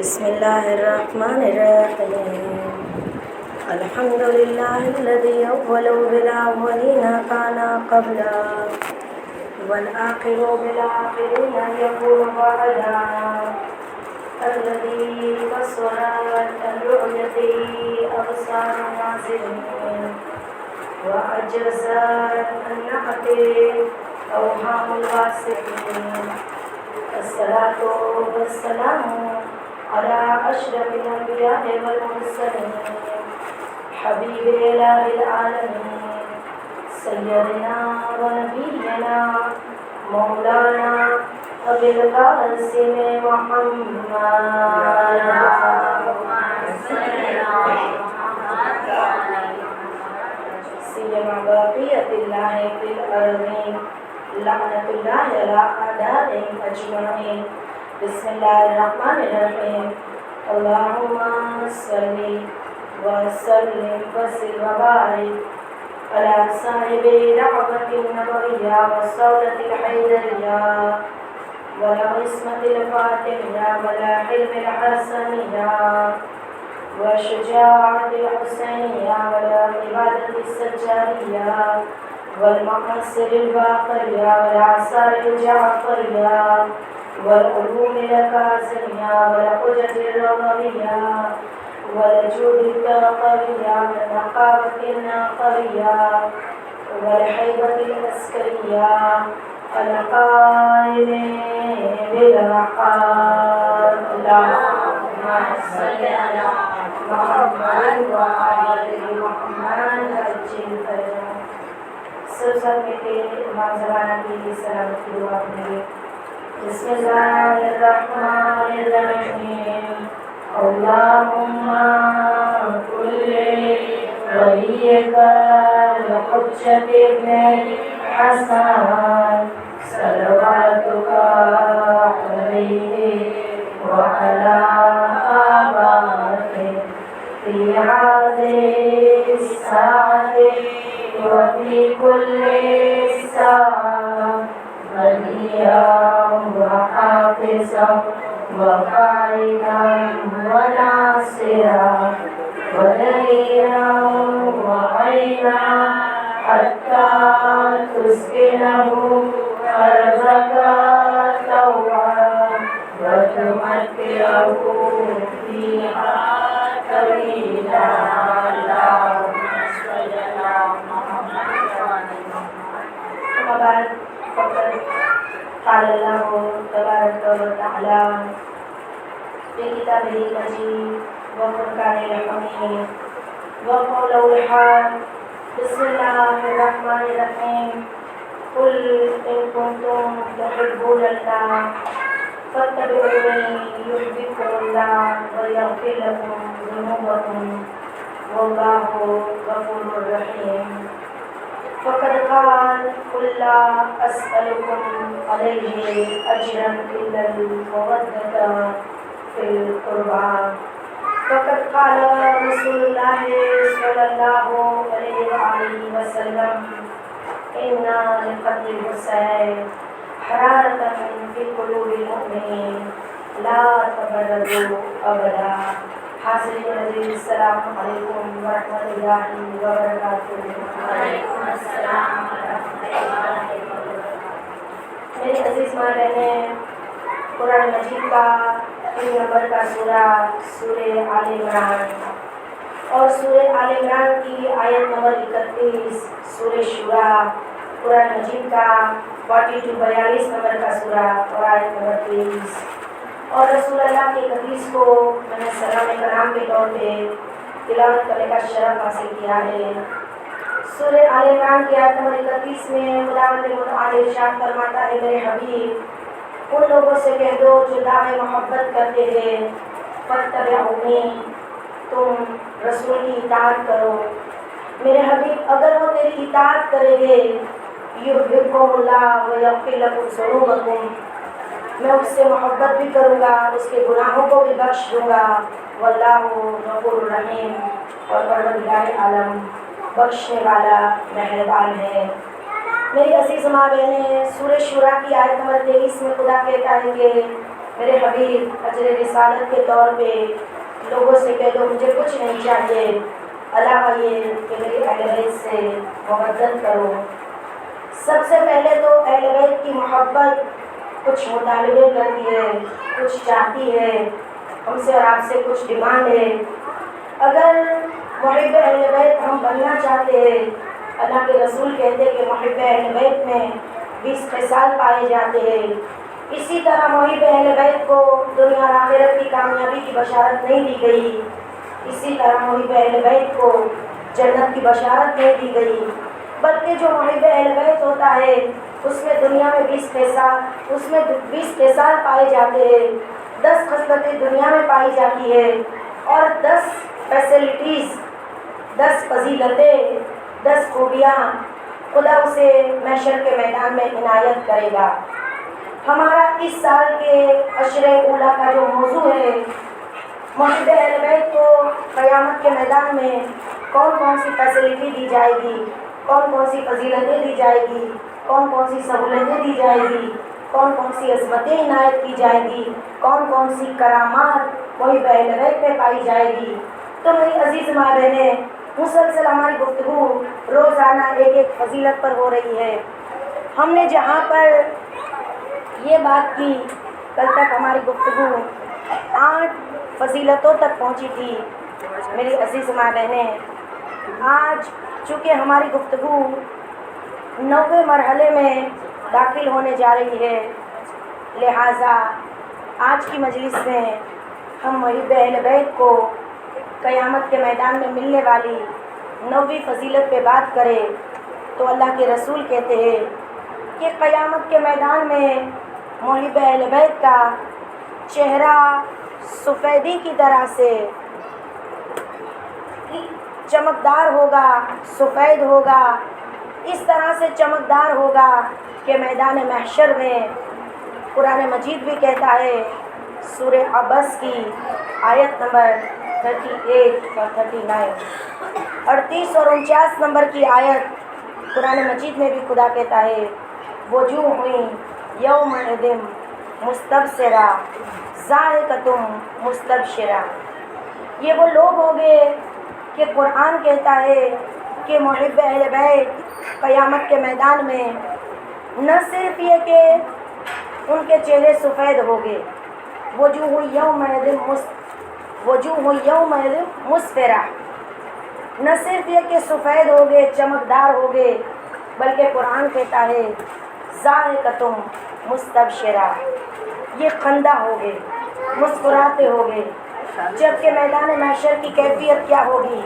بسم الله الرحمن الرحيم الحمد لله الذي أول بالأولين كان قبلا والآخر بالآخرين يكون بعدا الذي بصر الرؤية أبصار الناظرين وأجز النعت أوهام الواسعين الصلاة والسلام على أشرف الأنبياء والمرسلين حبيب إله العالمين سيدنا ونبينا مولانا أبي القاسم محمد سيما بقية الله في الأرض لعنة الله على أعدائهم أجمعين بسم الله الرحمن الرحيم اللهم صل وسلم وزد وبارك على صاحب دعوة النبوية والصولة الحيدرية والعصمة الفاطمية والحلم الحسنية والشجاعة الحسينية والعبادة السجارية والمقاصد الباقرية والآثار الجعفرية والعلوم الكازمية والحجج الرضوية والجود الترقوية والنقابة الناقرية والحيبة العسكرية القائم بالمقام اللهم صل على محمد وآل محمد عجل فرجهم سب کے امام زمانہ کی سلامت کی دعا کریں بسم اللہ الرحمن الرحیم اللهم كل وليك الحجة ابن الحسن صلواتك عليه وعلى آبائه في هذه الساعة وفي كل ساعة وليا وحافظا وقائدا وناصرا ودليلا وعينا حتى تسكنه أرضك طوعا وتمتعه فيها طويلا اللهم صل على محمد وعلى فقد قال الله تبارك وتعالى في كتابه المجيد وفرقانه الحميد وقوله الحق بسم الله الرحمن الرحيم قل إن كنتم تحبون الله فاتبعوني يحببكم الله ويغفر لكم ذنوبكم والله غفور رحيم فقد قال قل لا أسألكم عليه أجرا إلا المودة في القربى فقد قال رسول الله صلى الله عليه وآله وسلم إن لقتل الحسين حرارة في قلوب المؤمنين لا تبردوا أبدا حاضرین عزیز السلام علیکم ورحمۃ اللہ وبرکاتہ وعلیکم السلام ورحمۃ اللہ وبرکاتہ میری عزیز ماں بہنیں قرآن مجید کا 3 نمبر کا سورہ آل عمران اور سورہ آل عمران کی آیت نمبر 31 سورہ شورا قرآن مجید کا 42 نمبر کا سورہ اور آیت نمبر 23 اور رسول اللہ کے حدیث کو میں نے سلام کرام کے طور پہ تلاوت کرنے کا شرف حاصل کیا ہے سورہ آل عمران کی آیت نمبر 31 میں خداوند متعال ارشاد فرماتا ہے میرے حبیب ان لوگوں سے کہہ دو جو دعوے محبت کرتے ہیں فاتبعونی تم رسول کی اطاعت کرو میرے حبیب اگر وہ تیری اطاعت کریں گے یحببکم اللہ ویغفر لکم ذنوبکم میں اس سے محبت بھی کروں گا اس کے گناہوں کو بھی بخش دوں گا واللہ غفور الرحیم اور پروردگار عالم بخشنے والا مہربان ہے میری عزیز ماں بہنیں سورہ شورا کی آیت نمبر 23 میں خدا کہتا ہے کہ میرے حبیب اجر رسالت کے طور پہ لوگوں سے کہہ دو مجھے کچھ نہیں چاہیے علاوہ یہ کہ میری اہل بیت سے محبت کرو۔ سب سے پہلے تو اہل بیت کی محبت کچھ مطالبے کرتی ہے، کچھ چاہتی ہے، ہم سے اور آپ سے کچھ ڈیمانڈ ہے۔ اگر محب اہل بیت ہم بننا چاہتے ہیں، اللہ کے رسول کہتے ہیں کہ محب اہل بیت میں 20 خصال پائے جاتے ہیں۔ اسی طرح محب اہل بیت کو دنیا اور آخرت کی کامیابی کی بشارت نہیں دی گئی، اسی طرح محب اہل بیت کو جنت کی بشارت نہیں دی گئی، بلکہ جو محب اہل بیت ہوتا ہے اس میں دنیا میں 20 خصال پائے جاتے ہیں، 10 خصلتیں دنیا میں پائی جاتی ہے اور 10 فیسلٹیز، 10 فضیلتیں، 10 خوبیاں خدا اسے محشر کے میدان میں عنایت کرے گا۔ ہمارا اس سال کے عشر اولیٰ کا جو موضوع ہے، محب اہل بیت کو قیامت کے میدان میں کون کون سی فیسلٹی دی جائے گی، کون کون سی فضیلتیں دی جائے گی، کون کون سی سہولتیں دی جائے گی، کون کون سی عظمتیں عنایت کی جائے گی، کون کون سی کرامات محب اہل بیت میں پائی جائے گی۔ تو میری عزیز ماں بہنیں، مسلسل ہماری گفتگو روزانہ ایک ایک فضیلت پر ہو رہی ہے۔ ہم نے جہاں پر یہ بات کی، کل تک ہماری گفتگو 8 فضیلتوں تک پہنچی تھی۔ میری عزیز ماں بہنیں، آج چونکہ ہماری گفتگو 9ویں مرحلے میں داخل ہونے جا رہی ہے، لہٰذا آج کی مجلس میں ہم محب اہل بیت کو قیامت کے میدان میں ملنے والی 9ویں فضیلت پہ بات کریں تو اللہ کے رسول کہتے ہیں کہ قیامت کے میدان میں محب اہل بیت کا چہرہ سفیدی کی طرح سے چمکدار ہوگا، سفید ہوگا، اس طرح سے چمکدار ہوگا کہ میدان محشر میں قرآن مجید بھی کہتا ہے، سورہ عبس کی آیت نمبر 38 اور 39، 38 اور 49 نمبر کی آیت قرآن مجید میں بھی خدا کہتا ہے، وجوہ یومئذ مستبصرہ ضاحکۃ مستبشرہ۔ یہ وہ لوگ ہوں گے کہ قرآن کہتا ہے کہ محب اہل بیت قیامت کے میدان میں نہ صرف یہ کہ ان کے چہرے سفید ہوں گے، وجوہ یومئذ مسفرہ، نہ صرف یہ کہ سفید ہوگے، چمکدار ہوگے، بلکہ قرآن کہتا ہے ضاحکۃ مستبشرہ، یہ خندہ ہوگے، مسکراتے ہوگے۔ جبکہ میدان محشر کی کیفیت کیا ہوگی؟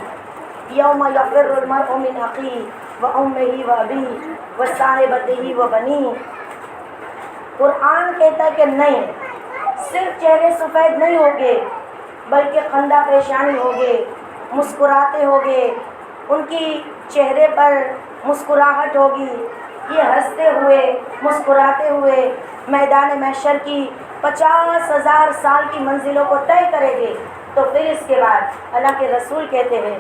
یوم یفر المرء من اخیہ وامہ وابیہ وصاحبتہ وبنیہ۔ قرآن کہتا ہے کہ نہیں، صرف چہرے سفید نہیں ہوگے بلکہ خندہ پیشانی ہوگے، مسکراتے ہوگے، ان کی چہرے پر مسکراہٹ ہوگی، یہ ہنستے ہوئے مسکراتے ہوئے میدان محشر کی 50,000 سال کی منزلوں کو طے کریں گے۔ تو پھر اس کے بعد اللہ کے رسول کہتے ہیں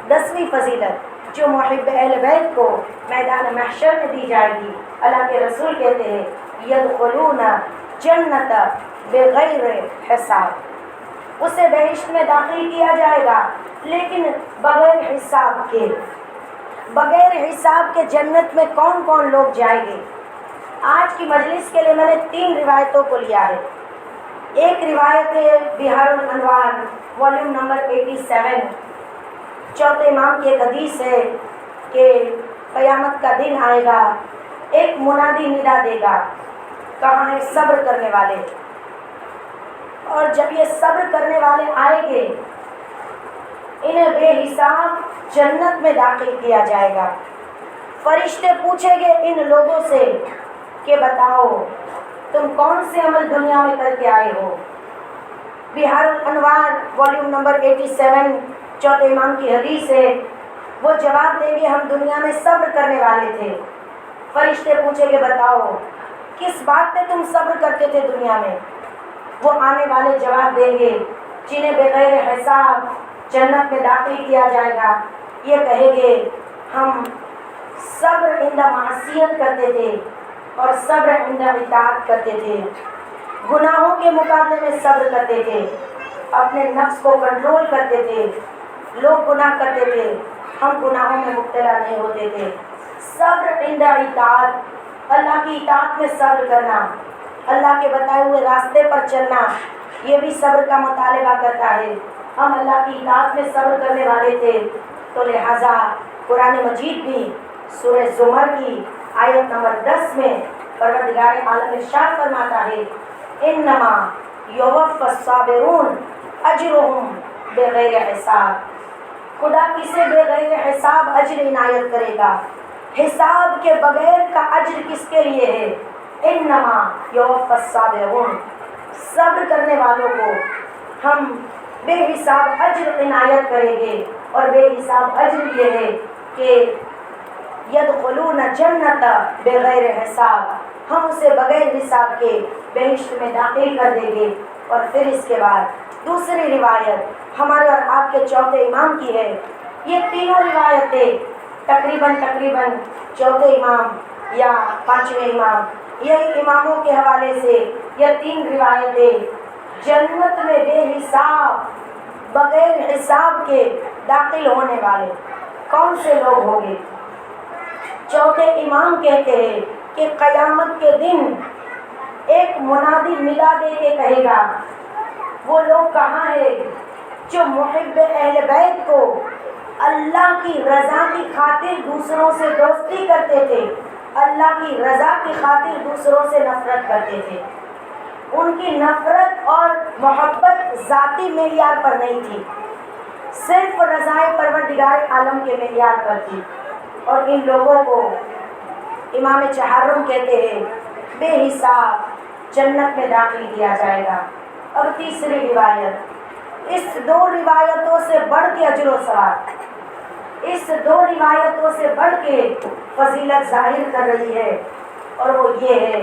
10ویں فضیلت جو محب اہل بیت کو میدان محشر میں دی جائے گی، اللہ کے رسول کہتے ہیں یدخلون جنت بغیر حساب، اسے بہشت میں داخل کیا جائے گا لیکن بغیر حساب کے۔ بغیر حساب کے جنت میں کون کون لوگ جائیں گے؟ آج کی مجلس کے لیے میں نے 3 روایتوں کو لیا ہے۔ ایک روایت ہے بحار الانوار والیوم نمبر 87، چوتھے امام کی ایک حدیث ہے کہ قیامت کا دن آئے گا، ایک منادی ندا دے گا، کہاں ہے صبر کرنے والے؟ اور جب یہ صبر کرنے والے آئیں گے انہیں بے حساب جنت میں داخل کیا جائے گا۔ فرشتے پوچھیں گے ان لوگوں سے کہ بتاؤ تم کون سے عمل دنیا میں کر کے آئے ہو؟ بحار الانوار والیوم نمبر 87 چوتھے امام کی حدیث ہے، وہ جواب دیں گے ہم دنیا میں صبر کرنے والے تھے۔ فرشتے پوچھیں گے بتاؤ کس بات پہ تم صبر کرتے تھے دنیا میں؟ وہ آنے والے جواب دیں گے جنہیں بغیر حساب جنت میں داخل کیا جائے گا، یہ کہیں گے ہم صبر عند معصیت کرتے تھے اور صبر عند اطاعت کرتے تھے۔ گناہوں کے مقابلے میں صبر کرتے تھے، اپنے نفس کو کنٹرول کرتے تھے. لوگ گناہ کرتے تھے، ہم گناہوں میں مبتلا نہیں ہوتے تھے. صبر عند اطاعت، اللہ کی اطاعت میں صبر کرنا، اللہ کے بتائے ہوئے راستے پر چلنا، یہ بھی صبر کا مطالبہ کرتا ہے. ہم اللہ کی اطاعت میں صبر کرنے والے تھے، تو لہٰذا قرآن مجید بھی سورہ زمر کی آیت نمبر 10 میں پروردگار عالم ارشاد فرماتا ہے انما یوفی الصابرون اجرهم بغیر حساب. خدا کسے بغیر حساب اجر عنایت کرے گا؟ حساب کے بغیر کا اجر کس کے لیے ہے؟ انما یوفی الصابرون، صبر کرنے والوں کو ہم بے حساب اجر عنایت کریں گے. اور بے حساب اجر یہ ہے کہ یدخلون جنت بغیر حساب، ہم اسے بغیر حساب کے بہشت میں داخل کر دیں گے. اور پھر اس کے بعد دوسری روایت ہمارے اور آپ کے چوتھے امام کی ہے. یہ تینوں روایتیں تقریباً چوتھے امام یا پانچویں امام، یہ اماموں کے حوالے سے یہ تین روایتیں جنت میں بے حساب بغیر حساب کے داخل ہونے والے کون سے لوگ ہوں گے؟ چوتھے امام کہتے ہیں کہ قیامت کے دن ایک منادی ندا دے کے کہے گا وہ لوگ کہاں ہیں جو محب اہل بیت کو اللہ کی رضا کی خاطر دوسروں سے دوستی کرتے تھے، اللہ کی رضا کی خاطر دوسروں سے نفرت کرتے تھے. ان کی نفرت اور محبت ذاتی معیار پر نہیں تھی، صرف رضائے پروردگار عالم کے معیار پر تھی. اور ان لوگوں کو امام چہارم کہتے ہیں بے حساب جنت میں داخل کیا جائے گا. اور تیسری روایت، اس دو روایتوں سے بڑھ کے اجر و ثواب، اس دو روایتوں سے بڑھ کے فضیلت ظاہر کر رہی ہے، اور وہ یہ ہے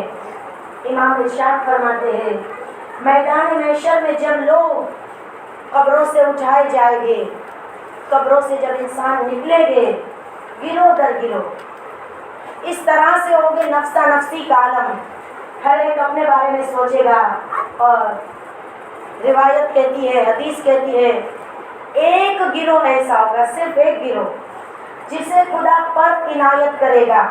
امام ارشاد فرماتے ہیں میدان محشر میں جب لوگ قبروں سے اٹھائے جائیں گے، قبروں سے جب انسان نکلیں گے گروہ در گروہ، اس طرح سے ہوگے نفسا نفسی کا عالم، ہر ایک اپنے بارے میں سوچے گا. اور روایت کہتی ہے، حدیث کہتی ہے ایک گروہ ایسا ہوگا، صرف ایک گروہ جسے خدا پر عنایت کرے گا،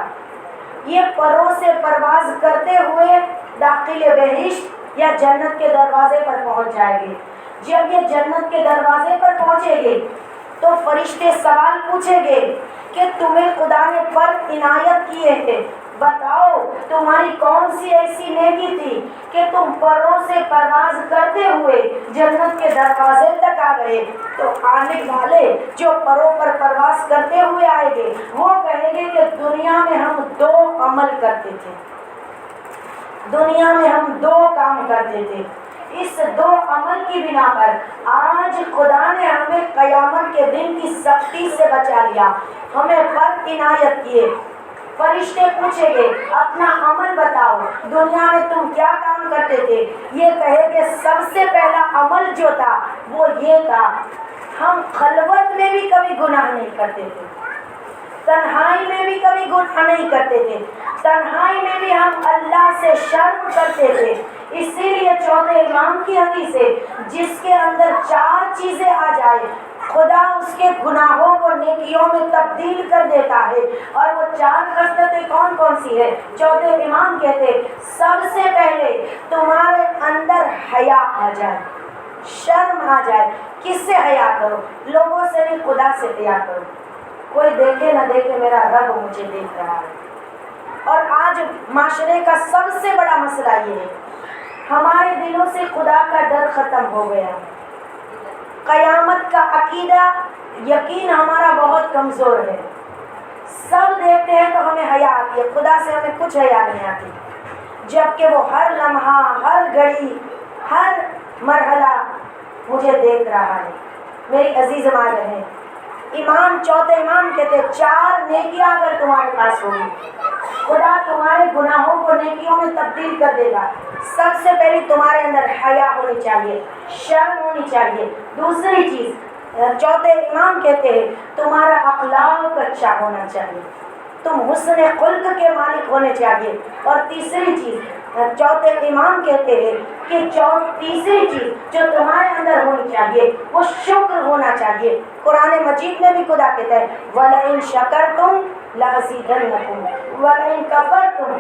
یہ پروں سے پرواز کرتے ہوئے داخل بہشت یا جنت کے دروازے پر پہنچ جائے گے. جب یہ جنت کے دروازے پر پہنچے گے تو فرشتے سوال پوچھیں گے کہ تمہیں خدا نے پر عنایت کیے ہیں، بتاؤ تمہاری کون سی ایسی نیکی تھی کہ تم پروں سے پرواز کرتے ہوئے جنت کے دروازے تک آ گئے. تو آنے والے جو پروں پر پرواز کرتے ہوئے آئیں گے وہ کہیں گے کہ دنیا میں ہم دو عمل کرتے تھے، دنیا میں ہم دو کام کرتے تھے، اس دو عمل کی بنا پر آج خدا نے ہمیں قیامت کے دن کی سختی سے بچا لیا، ہمیں فرق عنایت کیے. فرشتے پوچھیں گے اپنا عمل بتاؤ، دنیا میں تم کیا کام کرتے تھے؟ یہ کہے کہ سب سے پہلا عمل جو تھا وہ یہ تھا ہم خلوت میں بھی کبھی گناہ نہیں کرتے تھے، تنہائی میں بھی کبھی گناہ نہیں کرتے تھے، تنہائی میں بھی ہم اللہ سے شرم کرتے تھے. اسی لیے چوتھے امام کی حدیث ہے جس کے اندر چار چیزیں آ جائے خدا اس کے گناہوں کو نیکیوں میں تبدیل کر دیتا ہے. اور وہ چار خصلتیں کون کون سی ہے؟ چوتھے امام کہتے سب سے پہلے تمہارے اندر حیا آ جائے، شرم آ جائے. کس سے حیا کرو؟ لوگوں سے نہیں، خدا سے حیا کرو. کوئی دیکھے نہ دیکھے میرا رب مجھے دیکھ رہا ہے. اور آج معاشرے کا سب سے بڑا مسئلہ یہ ہے ہمارے دلوں سے خدا کا ڈر ختم ہو گیا، قیامت کا عقیدہ یقین ہمارا بہت کمزور ہے. سب دیکھتے ہیں تو ہمیں حیا آتی ہے، خدا سے ہمیں کچھ حیا نہیں آتی، جبکہ وہ ہر لمحہ، ہر گھڑی، ہر مرحلہ مجھے دیکھ رہا ہے. میری عزیز ماں بہنیں، امام چوتھے امام کہتے چار نیکیاں اگر تمہارے پاس ہوگی خدا تمہارے گناہوں کو نیکیوں میں تبدیل کر دے گا. سب سے پہلی تمہارے اندر حیا ہونی چاہیے، شرم ہونی چاہیے. دوسری چیز چوتھے امام کہتے ہیں تمہارا اخلاق اچھا ہونا چاہیے، تم حسن خلق کے مالک ہونے چاہیے. اور تیسری چیز چوتھے امام کہتے ہیں کہ تیسری چیز جو تمہارے اندر ہونی چاہیے وہ شکر ہونا چاہیے۔ قرآن مجید میں بھی خدا کہتا ہے وَلَئِن شَكَرْتُمْ لَأَزِيدَنَّكُمْ وَلَئِن كَفَرْتُمْ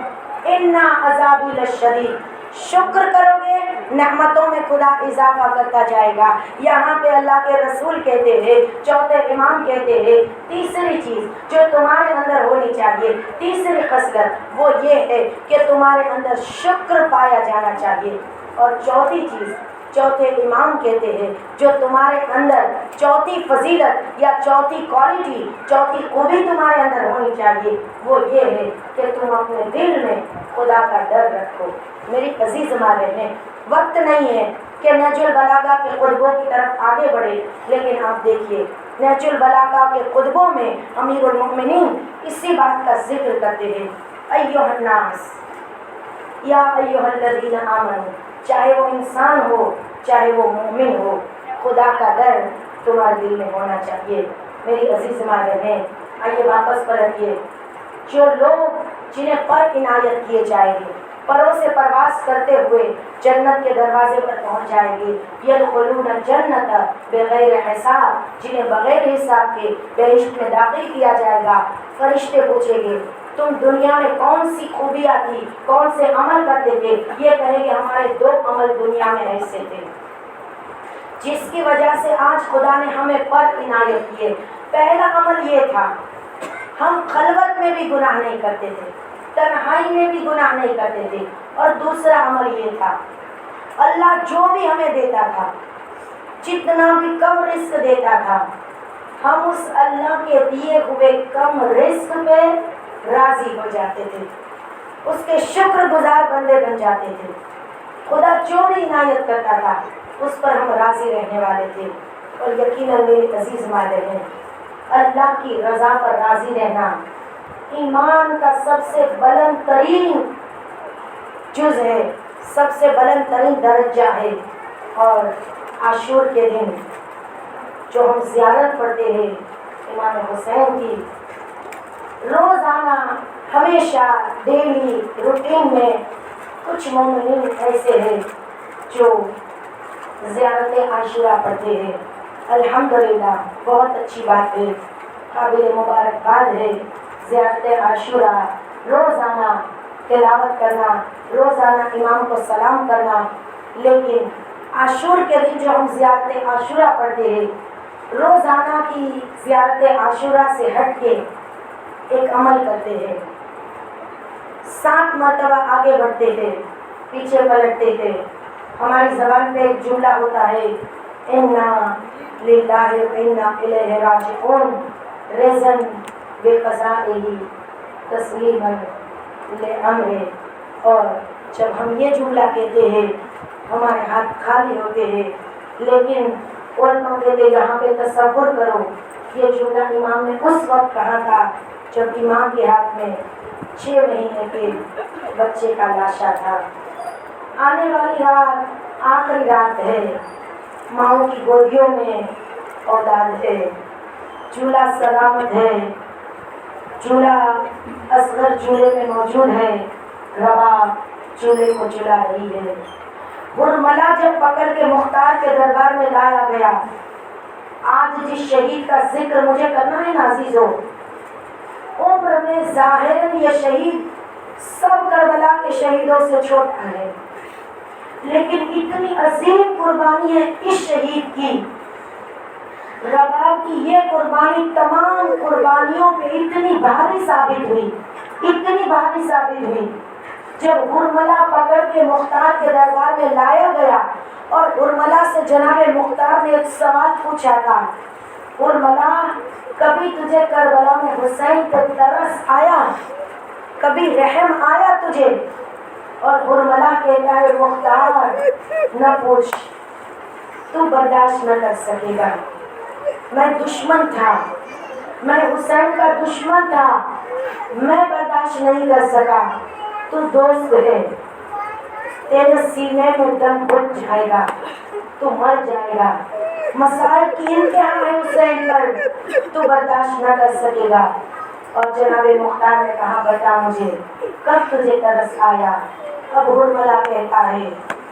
إِنَّ عَذَابِي لَشَدِيدٌ۔ شکر کرو گے نعمتوں میں خدا اضافہ کرتا جائے گا۔ یہاں پہ اللہ کے رسول کہتے ہیں، چوتھے امام کہتے ہیں تیسری چیز جو تمہارے اندر ہونی چاہیے، تیسری خصلت وہ یہ ہے کہ تمہارے اندر شکر پایا جانا چاہیے۔ اور چوتھی چیز چوتھے امام کہتے ہیں جو تمہارے اندر چوتھی فضیلت یا چوتھی کوالٹی، چوتھی خوبی تمہارے اندر ہونی چاہیے وہ یہ ہے کہ تم اپنے دل میں خدا کا ڈر رکھو۔ میری عزیز ماں بہنیں، وقت نہیں ہے کہ نہج البلاغہ کے خطبوں کی طرف آگے بڑھے، لیکن آپ دیکھیے نہج البلاغہ کے خطبوں میں امیر المؤمنین اسی بات کا ذکر کرتے ہیں ایھا الناس یا ایھا الذین آمنوا، چاہے وہ انسان ہو چاہے وہ مومن ہو، خدا کا ڈر تمہارے دل میں ہونا چاہیے۔ میری عزیز ماں بہنیں، آئیے واپس پلٹیے۔ جو لوگ جنہیں پر عنایت کیے جائیں گے، پروں سے پرواز کرتے ہوئے جنت کے دروازے پر پہنچ جائیں گے، یدخلون الجنت بغیر حساب، جنہیں بغیر حساب کے بہشت میں داخل کیا جائے گا۔ فرشتے پوچھیں گے تم دنیا میں کون سی خوبیاں تھی، کون سے عمل کرتے تھے؟ یہ کہیں گے ہمارے 2 عمل دنیا میں ایسے تھے جس کی وجہ سے آج خدا نے ہمیں پر عنایت کیے۔ پہلا عمل یہ تھا ہم خلوت میں بھی گناہ نہیں کرتے تھے، تنہائی میں بھی گناہ نہیں کرتے تھے، اور دوسرا عمل یہ تھا اللہ جو بھی ہمیں دیتا تھا، جتنا بھی کم رزق دیتا تھا، ہم اس اللہ کے دیے ہوئے کم رزق پہ راضی ہو جاتے تھے، اس کے شکر گزار بندے بن جاتے تھے۔ خدا جو بھی عنایت کرتا تھا اس پر ہم راضی رہنے والے تھے۔ اور یقیناً میرے عزیز ماں بہنیں، اللہ کی رضا پر راضی رہنا ایمان کا سب سے بلند ترین جز ہے، سب سے بلند ترین درجہ ہے۔ اور عاشور کے دن جو ہم زیارت پڑھتے ہیں امام حسین کی، روزانہ ہمیشہ ڈیلی روٹین میں کچھ مومنین ایسے ہیں جو زیارت عاشورہ پڑھتے ہیں۔ الحمدللہ بہت اچھی بات ہے، قابل مبارکباد ہے۔ زیارت عاشورہ روزانہ تلاوت کرنا، روزانہ امام کو سلام کرنا، لیکن عاشور کے دن جو ہم زیارت عاشورہ پڑھتے ہیں، روزانہ کی زیارت عاشورہ سے ہٹ کے ایک عمل کرتے ہیں۔ 7 مرتبہ آگے بڑھتے تھے، پیچھے پلٹتے تھے۔ ہماری زبان پہ ایک جملہ ہوتا ہے انا للہ و انا الیہ راجعون، رزقا بقضائہ تسلیما لامرہ۔ اور جب ہم یہ جملہ کہتے ہیں ہمارے ہاتھ خالی ہوتے ہیں، لیکن علماء کہتے یہاں پہ تصور کرو یہ جملہ امام نے اس وقت کہا تھا جب امام کے ہاتھ میں 6 مہینے کے بچے کا لاشا تھا۔ آنے والی رات آخری رات ہے، ماؤں کی گودیوں میں اولاد ہے، چولہا سلامت ہے، چولہا اصغر چولہے میں موجود ہے، رباب چولہے کو چلا رہی ہے۔ برملا جب پکڑ کے مختار کے دربار میں لایا گیا، آج جس شہید کا ذکر مجھے کرنا ہے نا عزیزو، عمر میں ظاہراً یہ شہید سب کربلا کے شہیدوں سے چھوٹا ہے، لیکن اتنی عظیم قربانی ہے اس شہید کی۔ رباب کی یہ قربانی تمام قربانیوں پہ اتنی بھاری ثابت ہوئی، اتنی بھاری ثابت ہوئی۔ جب برملا پکڑ کے مختار کے دربار میں لایا گیا اور برملا سے جناب مختار نے ایک سوال پوچھا تھا، برملا کبھی تجھے کربلا میں حسین پہ ترس آیا، کبھی رحم آیا تجھے؟ اور برملا کہتا ہے مختار نہ پوچھ، تو برداشت نہ کر سکے گا، میں دشمن تھا، میں حسین کا دشمن تھا، میں برداشت نہیں کر سکا، تو دوست ہے، تیرے سینے میں دم گھٹ جائے گا، تو مر جائے گا، مسائل کی انتہا ہے حسین پر، تو برداشت نہ کر سکے گا۔ اور جناب مختار نے کہا بتا مجھے کب تجھے ترس آیا؟ اب برملا کہتا ہے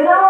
9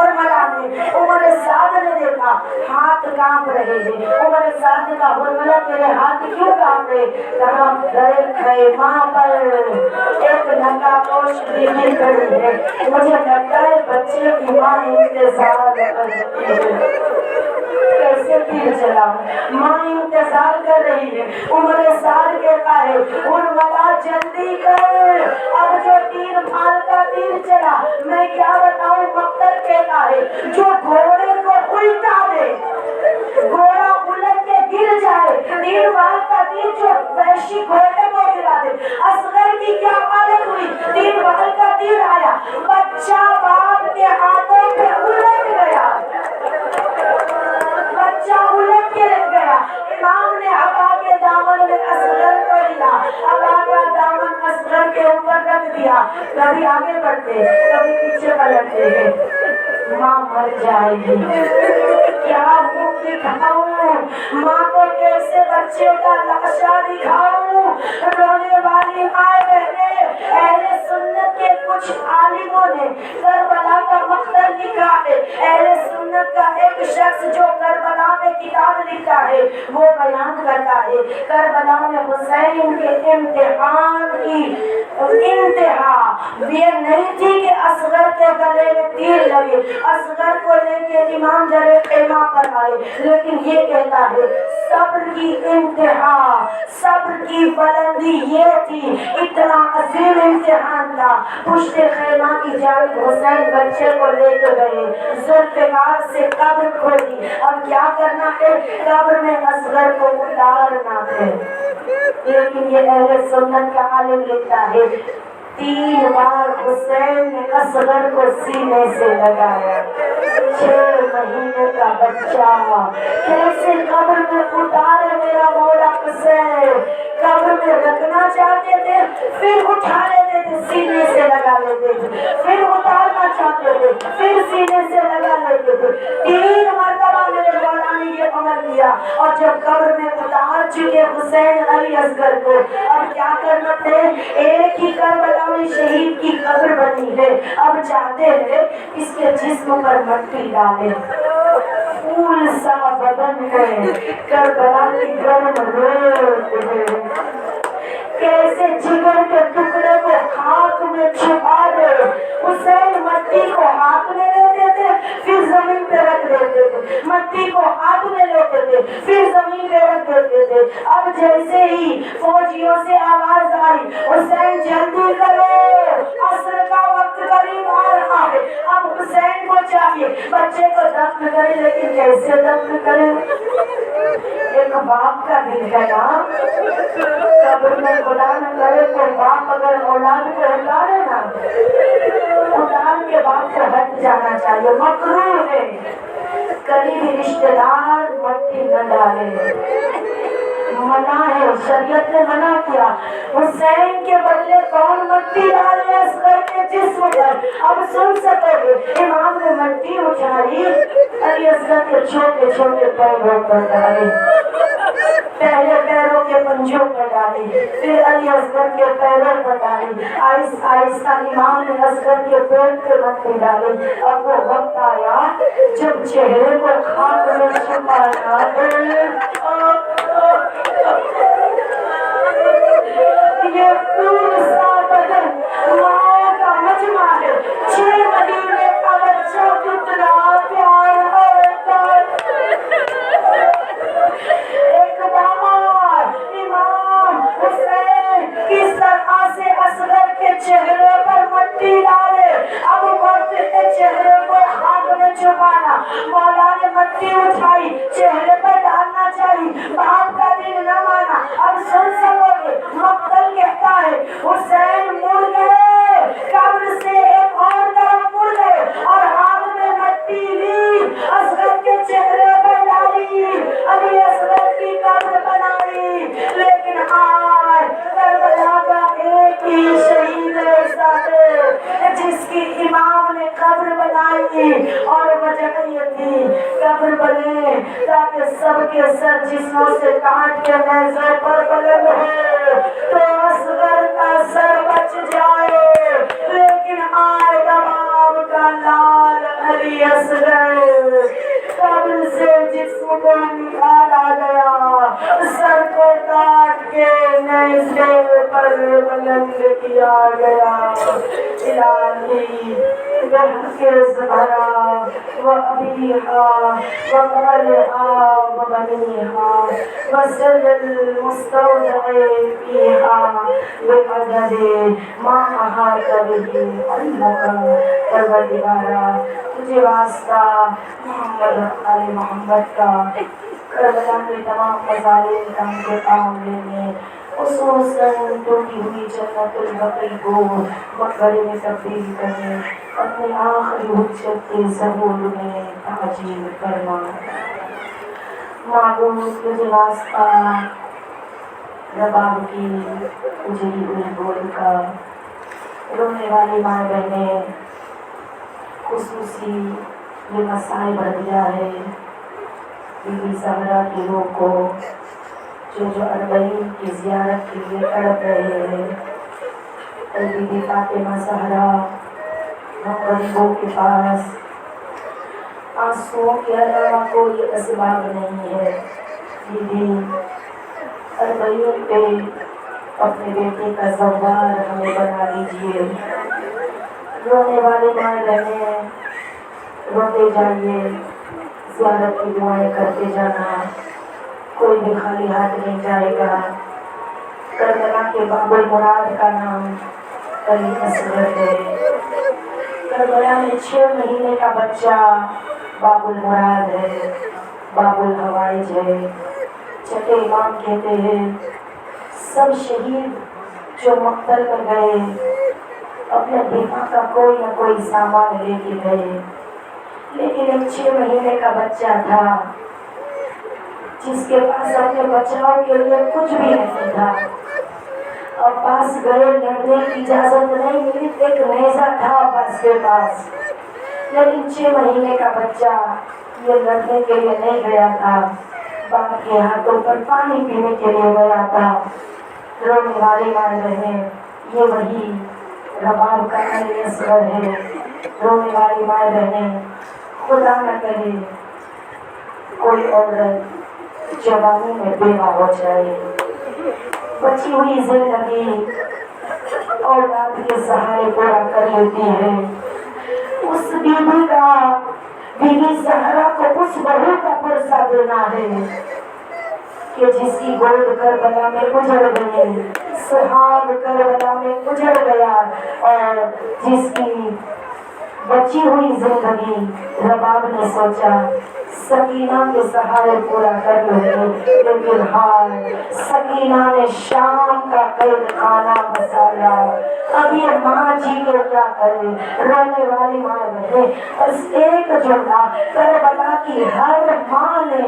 ارملا نے عمر سعد نے دیکھا ہاتھ کانپ رہے ہیں. عمر سعد کا ارملا تیرے ہاتھ کیوں کانپ رہے؟ کہاں گئے خیمہ پر ایک نقابپوش بیوی کھڑی ہے, مجھے لگتا ہے بچے کی ماں انتظار کر رہی ہے. کیسے تیر چلاؤں؟ ماں انتظار کر رہی ہے. عمر سعد کہتا ہے ارملا جلدی کر, اب جو تیر پھال کا تیر چلا میں کیا بتاؤں. مقتل کہتا ہے جو گھوڑے کو الٹا دے, گھوڑا الٹ کے گر جائے, تیر پھال کا تیر جو وحشی گھوڑے کو گرا دے. اصغر کی کیا حالت ہوئی؟ تیر پھال کا تیر آیا, بچہ باپ کے ہاتھوں پہ الٹ گیا, بچہ الٹ کے رہ گیا. امام نے عبا کے دامن میں اصغر کو لیا, عبا کا دامن اصغر کے اوپر رکھ دیا. کبھی آگے بڑھتے کبھی پیچھے پلٹتے ہیں. ماں مر جائے گی, کیا منہ دکھاؤں, ماں کو کیسے بچے کا لاشا دکھاؤں. رونے والی مائیں بہنیں, اہل سنت کے کچھ عالموں نے کربلا کا مقتل لکھا ہے. اہل سنت کا ایک شخص جو کربلا میں کتاب لکھتا ہے وہ بیان کرتا ہے کربلا میں حسین کے امتحان کی انتہا یہ نہیں تھی کہ اصغر کے گلے میں تیر لگے. اصغر کو لے کے امام در خیمہ پر آئے, لیکن یہ کہتا ہے صبر کی انتہا, صبر کی بلندی یہ تھی. اتنا عظیم امتحان تھا. پشت خیمہ کی جانب حسین بچے کو لے کے گئے, ذوالفقار سے قبر کھولی. اب کیا کرنا ہے؟ قبر میں اصغر کو اتارنا ہے. لیکن یہ اہل سنت کا عالم لکھتا ہے 3 بار حسین نے اصغر کو سینے سے لگایا. 6 مہینے کا بچہ کیسے قبر میں اتارے میرا مولا حسین. قبر میں رکھنا چاہتے تھے, پھر اٹھا لیتے تھے, سینے سے لگا لیتے تھے, پھر اتارنا چاہتے تھے, پھر سینے سے لگا لیتے تھے. 3 مرتبہ میرے مولا نے یہ عمل کیا. اور جب قبر میں اتار چکے حسین علی اصغر کو, اب کیا کرنا تھے؟ ایک ہی کربلا میں شہید کی قبر بنی ہے, اب چاہتے ہیں اس کے جسم پر مٹی ڈالے. پھول سا بدن ہے, کربلا کی گرم ریت ہے, کیسے جگر کے ٹکڑے کو خاک میں چھپا دے. حسین مٹی کو ہاتھ میں لیتے تھے, پھر زمین پہ رکھ دیتے تھے, مٹی کو ہاتھ میں لیتے تھے, پھر زمین پہ رکھ دیتے تھے. اب جیسے ہی فوجیوں سے آواز آئی حسین جلدی کرو, عصر کا وقت قریب آ رہا ہے. اب حسین کو چاہیے بچے کو دفن کرے, لیکن کیسے دفن کرے؟ ایک باپ کا دل ہے نا, قبر میں خدا نہ کرے تو باپ اگر اولاد کو اتارے نا, اتار کے باپ کو ہٹ جانا چاہیے. مکروہ ہے, قریبی رشتے دار مٹی نہ ڈالے, منع ہے, شریعت نے منع کیا. حسین کے بدلے کون مٹی ڈالے اصغر کے جسم پر؟ اب سن سکو گے. امام نے مٹی اٹھائی, علی اصغر کے چھوٹے چھوٹے پیروں پر ڈالی, پہلے پیروں کے پنجوں پر ڈالی, پھر علی اصغر کے پیروں پر ڈالی. آہستہ آہستہ امام نے اصغر کے پیٹ پہ مٹی ڈالی. اب وہ وقت آیا جب چہرے کو خاک میں چھپانا ہے. یہ پھول سا بدن ماں کا مجمع ہے, 6 مہینے کا بچہ کتنا پیار ہوتا ہے. ایک بار امام حسین کس طرح سے اصغر کے چہرے پر مٹی ڈالے. اب وقت کے چہرے کو خاک میں چھپانا. مولا نے مٹی اٹھائی, چہرے پر ڈالنا چاہیے, باپ کا دل نہ مانا. اب سن سکو گے, مقتل کہتا ہے حسین مڑ گئے, قبر سے ایک اور طرف مڑ گئے اور ہاتھ میں مٹی لی, اصغر کے چہرے پر ڈالی, علی اصغر کی قبر بنائی. لیکن آج کربلا کا ایک ہی شہید ایسا ہے جس کی امام نے قبر بنائی, اور وجہ یہ تھی قبر بنے تاکہ سب کے سر جسموں سے کاٹ کے نیزوں پر بلند ہو تو اصغر کا سر بچ جائے. لیکن آج تمام کا لال علی بلند کیا گیا الہی بحق زہرا و ابیہا و قالہا و بنیہا و سر المستودع فیہا بقدر ما احاط بہ علمک پروردگارا تجھے واسطہ محمد آل محمد کا کربلا کے تمام مظالم کا انتقام لینے خصوصاً ٹوٹی ہوئی جنت البقیع کو مقبرے میں تبدیل کرنے اپنے آخری حجت کے ظہور میں تعجیل فرما معبود تجھے واسطہ رباب کی اجڑی ہوئی بول کا رونے والی ماں بہنیں خصوصی یہ مسائل بڑھ دیا ہے بی بی زہرا کی روح کو جو اربعین کی زیارت کے لیے تڑپ رہے ہیں اے بی بی فاطمہ زہرا ہم غریبوں کے پاس آنسوؤں کے علاوہ کوئی اسباب نہیں ہے بی بی اربعین پہ اپنے بیٹے کا زوار ہمیں بنا دیجیے رونے والے ماں بہنیں روتے جائیے زیارت کی دعائیں کرتے جانا کوئی بھی خالی ہاتھ نہیں جائے گا کربلا کے باب المراد کا نام علی اصغر ہے کربلا میں 6 مہینے کا بچہ باب المراد ہے باب الحوائج ہے چھٹے امام کہتے ہیں سب شہید جو مقتل میں گئے اپنے دفاع کا کوئی نہ کوئی سامان لے کے گئے لیکن ایک 6 مہینے کا بچہ تھا جس کے پاس اپنے بچاؤ کے لیے کچھ بھی نہیں تھا عباس گئے لڑنے کی اجازت نہیں ملی ایک نیزہ تھا عباس کے پاس لیکن 6 مہینے کا بچہ یہ لڑنے کے لیے نہیں گیا تھا باپ کے ہاتھوں پر پانی پینے کے لیے گیا تھا رونے والی ماں بہنیں یہ وہی رباب کا علی اصغر ہے رونے والی ماں بہنیں خدا نہ کرے کوئی عورت جوانی میں بیوہ ہو جائے بچی ہوئی زندگی اولاد کے سہارے پورا کر لیتی ہے اس بیوی کا بی بی زہرا کو اس بہو کا پرسہ دینا ہے کہ جس کی گود کربلا میں اجڑ گئی سہاگ کربلا میں اجڑ گیا اور جس کی بچی ہوئی زندگی رباب نے سوچا سکینہ کے سہارے پورا کر لیں لیکن ہائے سکینہ نے شام کا قید خانہ مسالا اب یہ ماں جی کو کیا کرے رونے والی ماں بہنیں بس ایک جملہ کربلا کی ہر ماں نے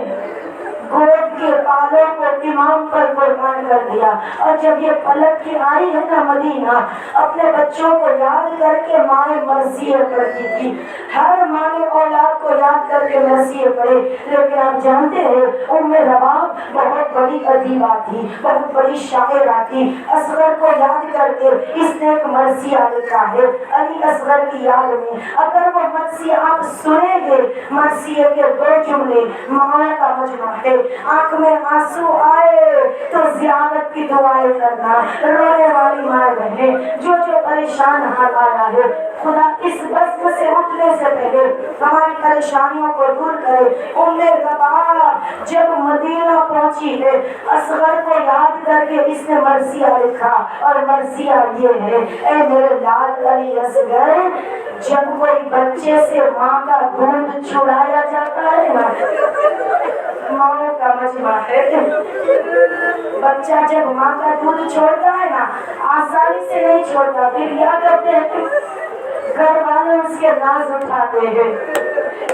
گود کے بالوں کو امام پر قربان کر دیا اور جب یہ پلٹ کے آئی ہے نا مدینہ اپنے بچوں کو یاد کر کے مائیں مرثیہ پڑھتی تھی ہر ماں نے اولاد کو یاد کر کے مرثیہ پڑھے لیکن آپ جانتے ہیں ام رباب بہت بڑی ادیبہ تھی بہت بڑی شاعرہ تھی اصغر کو یاد کر کے اس نے ایک مرثیہ لکھا ہے علی اصغر کی یاد میں اگر وہ مرثیہ آپ سنیں گے مرثیہ کے 2 جملے ماں کا مجمع ہے آنکھ میں آنسو آئے تو زیارت کی دعائیں کرنا رونے والی ماں بہنیں جو پریشان حال آیا ہے خدا اس بزم سے اٹھنے سے پہلے ہماری پریشانیوں کو دور کرے ام رباب جب مدینہ پہنچی ہے اصغر کو یاد کر کے اس نے مرثیہ لکھا اور مرثیہ یہ ہے اے میرے لال علی اصغر جب کوئی بچے سے ماں کا دودھ چھڑایا جاتا ہے نا ماں کا مجمع ہے بچہ جب ماں کا دودھ چھوڑتا ہے نا آسانی سے نہیں چھوڑتا پھر کیا کرتے ہیں گھر والے اس کے ناز اٹھاتے ہیں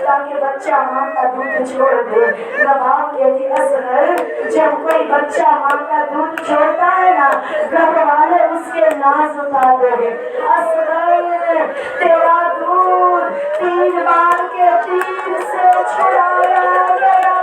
تاکہ بچہ ماں کا دودھ چھوڑ دے رباب کہتی اصغر جب کوئی بچہ ماں کا دودھ چھوڑتا ہے نا گھر والے اس کے ناز اٹھاتے ہیں اصغر تیرا دودھ 3 بار کے تیر سے چھڑایا گیا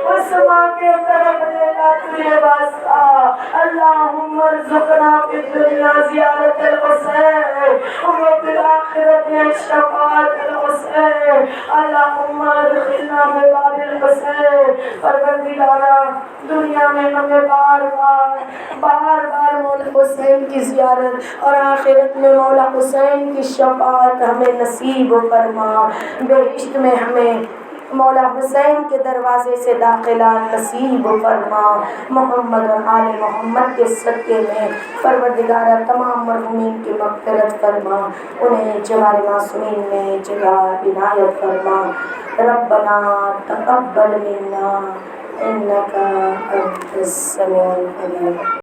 اس ماں کے کے طرف لینا تجھے واسطہ. اللہم ارزقنا فی الدنیا زیارت الحسین وفی الآخرة شفاعت الحسین. اللہم ادخلنا بباب الحسین. پروردگارا دنیا میں ہمیں بار بار مولا حسین کی زیارت اور آخرت میں مولا حسین کی شفاعت ہمیں نصیب فرما. بہشت میں ہمیں مولا حسین کے دروازے سے داخلہ نصیب فرما. محمد و آل محمد کے صدقے میں پروردگارہ تمام مرحومین کی مغفرت فرما. انہیں جوار معصومین میں جگہ عنایت فرما. ربنا تقبل منا انک انت السمیع العلیم.